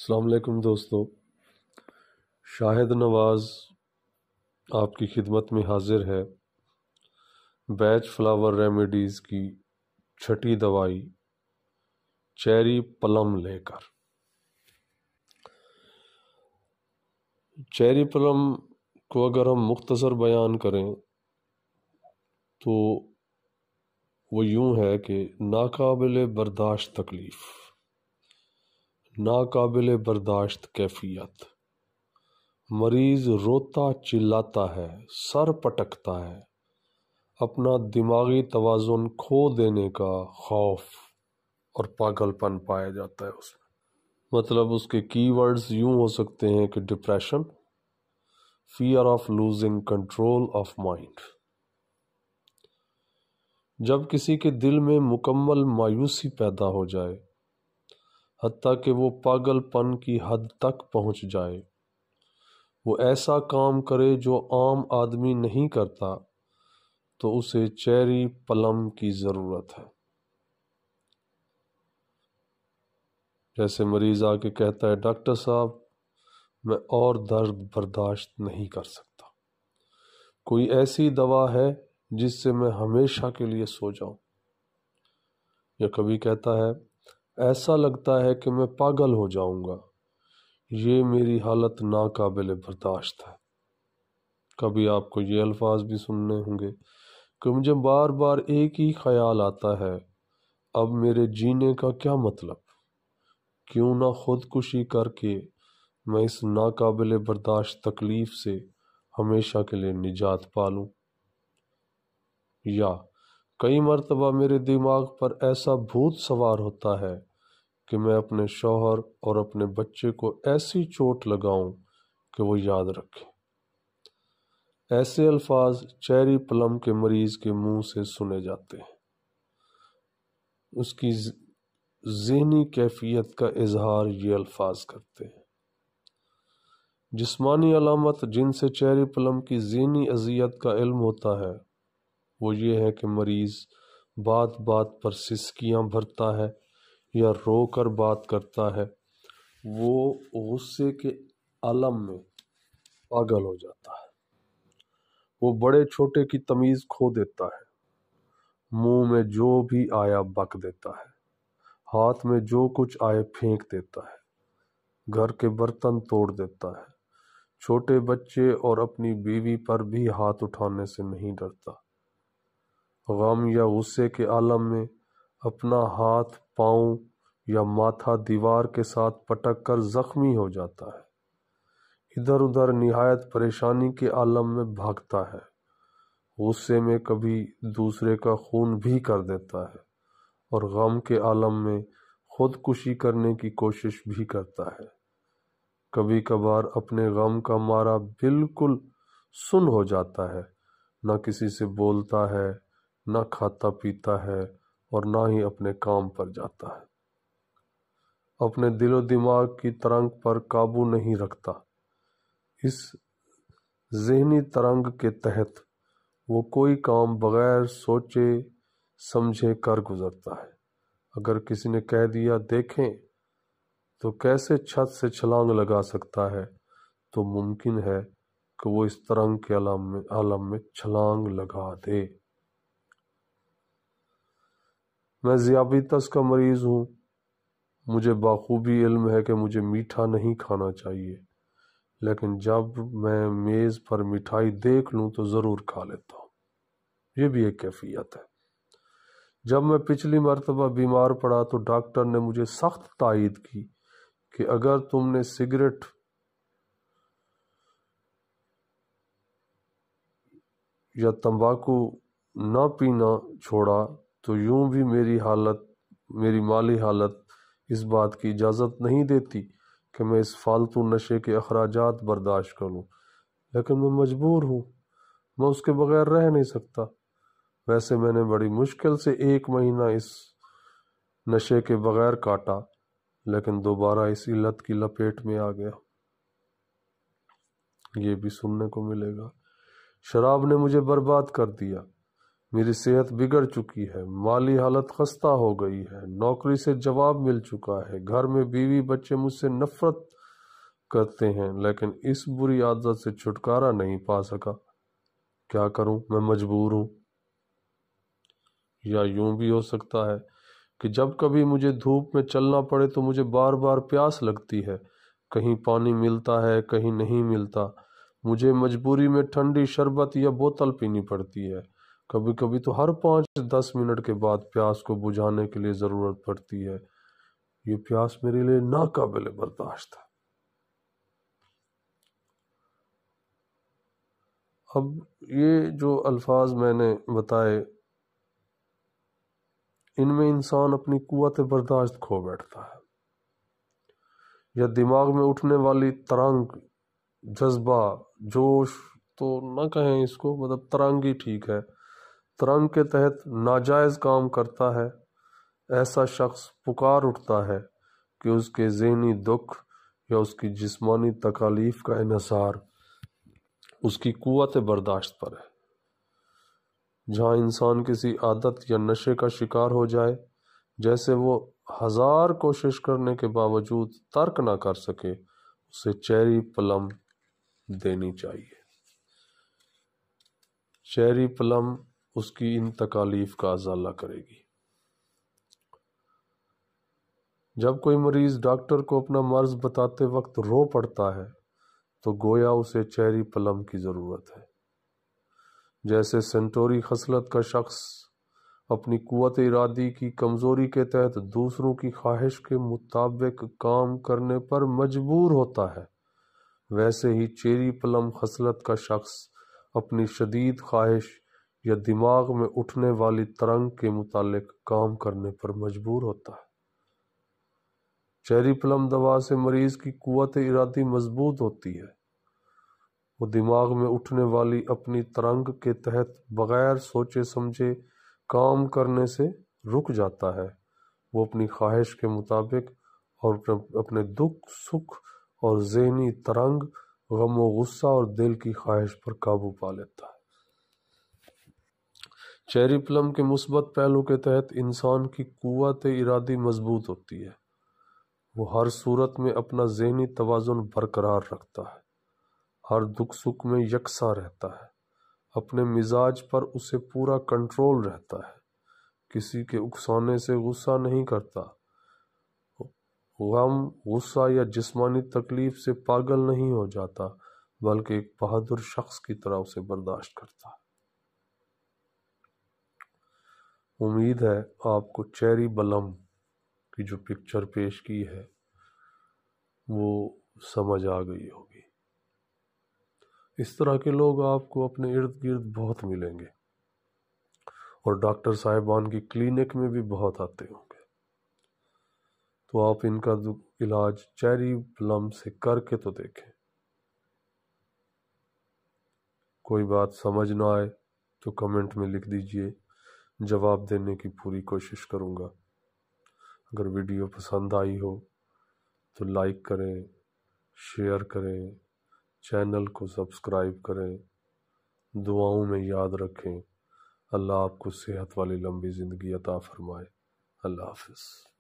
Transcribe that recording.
السلام علیکم دوستو، شاہد نواز آپ کی خدمت میں حاضر ہے بیچ فلاور ریمیڈیز کی چھٹی دوائی چیری پلم لے کر۔ چیری پلم کو اگر ہم مختصر بیان کریں تو وہ یوں ہے کہ ناقابل برداشت تکلیف، ناقابل برداشت کیفیت، مریض روتا چلاتا ہے، سر پٹکتا ہے، اپنا دماغی توازن کھو دینے کا خوف اور پاگل پن پایا جاتا ہے اس میں۔ مطلب اس کے کی ورڈز یوں ہو سکتے ہیں کہ depression, fear of losing control of mind. جب کسی کے دل میں مکمل مایوسی پیدا ہو جائے، حتیٰ کہ وہ پاگل پن کی حد تک پہنچ جائے، وہ ایسا کام کرے جو عام آدمی نہیں کرتا، تو اسے چیری پلم کی ضرورت ہے۔ جیسے مریض آ کے کہتا ہے، ڈاکٹر صاحب میں اور درد برداشت نہیں کر سکتا، کوئی ایسی دوا ہے جس سے میں ہمیشہ کے لیے سو جاؤں؟ یا کبھی کہتا ہے، ایسا لگتا ہے کہ میں پاگل ہو جاؤں گا، یہ میری حالت ناقابل برداشت ہے۔ کبھی آپ کو یہ الفاظ بھی سننے ہوں گے کہ مجھے بار بار ایک ہی خیال آتا ہے، اب میرے جینے کا کیا مطلب؟ کیوں نہ خودکشی کر کے میں اس ناقابل برداشت تکلیف سے ہمیشہ کے لیے نجات پالوں۔ یا کئی مرتبہ میرے دماغ پر ایسا بھوت سوار ہوتا ہے کہ میں اپنے شوہر اور اپنے بچے کو ایسی چوٹ لگاؤں کہ وہ یاد رکھے۔ ایسے الفاظ چیری پلم کے مریض کے منہ سے سنے جاتے ہیں۔ اس کی ذہنی کیفیت کا اظہار یہ الفاظ کرتے ہیں۔ جسمانی علامت جن سے چیری پلم کی ذہنی اذیت کا علم ہوتا ہے وہ یہ ہے کہ مریض بات بات پر سسکیاں بھرتا ہے یا رو کر بات کرتا ہے، وہ غصے کے عالم میں پاگل ہو جاتا ہے، وہ بڑے چھوٹے کی تمیز کھو دیتا ہے، منہ میں جو بھی آیا بک دیتا ہے، ہاتھ میں جو کچھ آئے پھینک دیتا ہے، گھر کے برتن توڑ دیتا ہے، چھوٹے بچے اور اپنی بیوی پر بھی ہاتھ اٹھانے سے نہیں ڈرتا۔ غم یا غصے کے عالم میں اپنا ہاتھ، پاؤں یا ماتھا دیوار کے ساتھ پٹک کر زخمی ہو جاتا ہے، ادھر ادھر نہایت پریشانی کے عالم میں بھاگتا ہے، غصے میں کبھی دوسرے کا خون بھی کر دیتا ہے، اور غم کے عالم میں خودکشی کرنے کی کوشش بھی کرتا ہے۔ کبھی کبھار اپنے غم کا مارا بالکل سن ہو جاتا ہے، نہ کسی سے بولتا ہے، نہ کھاتا پیتا ہے، اور نہ ہی اپنے کام پر جاتا ہے۔ اپنے دل و دماغ کی ترنگ پر قابو نہیں رکھتا۔ اس ذہنی ترنگ کے تحت وہ کوئی کام بغیر سوچے سمجھے کر گزرتا ہے۔ اگر کسی نے کہہ دیا، دیکھیں تو کیسے چھت سے چھلانگ لگا سکتا ہے، تو ممکن ہے کہ وہ اس ترنگ کے عالم میں چھلانگ لگا دے۔ میں ذیابیطس کا مریض ہوں، مجھے بخوبی علم ہے کہ مجھے میٹھا نہیں کھانا چاہیے، لیکن جب میں میز پر مٹھائی دیکھ لوں تو ضرور کھا لیتا ہوں۔ یہ بھی ایک کیفیت ہے۔ جب میں پچھلی مرتبہ بیمار پڑا تو ڈاکٹر نے مجھے سخت تائید کی کہ اگر تم نے سگریٹ یا تمباکو نہ پینا چھوڑا تو یوں بھی میری مالی حالت اس بات کی اجازت نہیں دیتی کہ میں اس فالتو نشے کے اخراجات برداشت کروں، لیکن میں مجبور ہوں، میں اس کے بغیر رہ نہیں سکتا۔ ویسے میں نے بڑی مشکل سے 1 مہینہ اس نشے کے بغیر کاٹا، لیکن دوبارہ اسی لت کی لپیٹ میں آ گیا۔ یہ بھی سننے کو ملے گا، شراب نے مجھے برباد کر دیا، میری صحت بگڑ چکی ہے، مالی حالت خستہ ہو گئی ہے، نوکری سے جواب مل چکا ہے، گھر میں بیوی بچے مجھ سے نفرت کرتے ہیں، لیکن اس بری عادت سے چھٹکارا نہیں پا سکا۔ کیا کروں؟ میں مجبور ہوں۔ یا یوں بھی ہو سکتا ہے کہ جب کبھی مجھے دھوپ میں چلنا پڑے تو مجھے بار بار پیاس لگتی ہے، کہیں پانی ملتا ہے کہیں نہیں ملتا، مجھے مجبوری میں ٹھنڈی شربت یا بوتل پینی پڑتی ہے، کبھی کبھی تو ہر 5-10 منٹ کے بعد پیاس کو بجھانے کے لیے ضرورت پڑتی ہے۔ یہ پیاس میرے لیے ناقابل برداشت ہے۔ اب یہ جو الفاظ میں نے بتائے، ان میں انسان اپنی قوت برداشت کھو بیٹھتا ہے، یا دماغ میں اٹھنے والی ترنگ، جذبہ، جوش تو نہ کہیں اس کو، مطلب ترنگ ہی ٹھیک ہے، ترنگ کے تحت ناجائز کام کرتا ہے۔ ایسا شخص پکار اٹھتا ہے کہ اس کے ذہنی دکھ یا اس کی جسمانی تکالیف کا انحصار اس کی قوت برداشت پر ہے۔ جہاں انسان کسی عادت یا نشے کا شکار ہو جائے جیسے وہ 1000 کوشش کرنے کے باوجود ترک نہ کر سکے، اسے چیری پلم دینی چاہیے۔ چیری پلم اس کی ان تکالیف کا ازالہ کرے گی۔ جب کوئی مریض ڈاکٹر کو اپنا مرض بتاتے وقت رو پڑتا ہے تو گویا اسے چیری پلم کی ضرورت ہے۔ جیسے سنٹوری خصلت کا شخص اپنی قوت ارادی کی کمزوری کے تحت دوسروں کی خواہش کے مطابق کام کرنے پر مجبور ہوتا ہے، ویسے ہی چیری پلم خصلت کا شخص اپنی شدید خواہش یا دماغ میں اٹھنے والی ترنگ کے متعلق کام کرنے پر مجبور ہوتا ہے۔ چیری پلم دوا سے مریض کی قوت ارادی مضبوط ہوتی ہے، وہ دماغ میں اٹھنے والی اپنی ترنگ کے تحت بغیر سوچے سمجھے کام کرنے سے رک جاتا ہے، وہ اپنی خواہش کے مطابق اور اپنے دکھ سکھ اور ذہنی ترنگ، غم و غصہ اور دل کی خواہش پر قابو پا لیتا ہے۔ چیری پلم کے مثبت پہلو کے تحت انسان کی قوت ارادی مضبوط ہوتی ہے، وہ ہر صورت میں اپنا ذہنی توازن برقرار رکھتا ہے، ہر دکھ سکھ میں یکساں رہتا ہے، اپنے مزاج پر اسے پورا کنٹرول رہتا ہے، کسی کے اکسانے سے غصہ نہیں کرتا، غم، غصہ یا جسمانی تکلیف سے پاگل نہیں ہو جاتا، بلکہ ایک بہادر شخص کی طرح اسے برداشت کرتا ہے۔ امید ہے آپ کو چیری پلم کی جو پکچر پیش کی ہے وہ سمجھ آ گئی ہوگی۔ اس طرح کے لوگ آپ کو اپنے ارد گرد بہت ملیں گے، اور ڈاکٹر صاحبان کی کلینک میں بھی بہت آتے ہوں گے، تو آپ ان کا علاج چیری پلم سے کر کے تو دیکھیں۔ کوئی بات سمجھ نہ آئے تو کمنٹ میں لکھ دیجئے، جواب دینے کی پوری کوشش کروں گا۔ اگر ویڈیو پسند آئی ہو تو لائک کریں، شیئر کریں، چینل کو سبسکرائب کریں، دعاؤں میں یاد رکھیں۔ اللہ آپ کو صحت والی لمبی زندگی عطا فرمائے۔ اللہ حافظ۔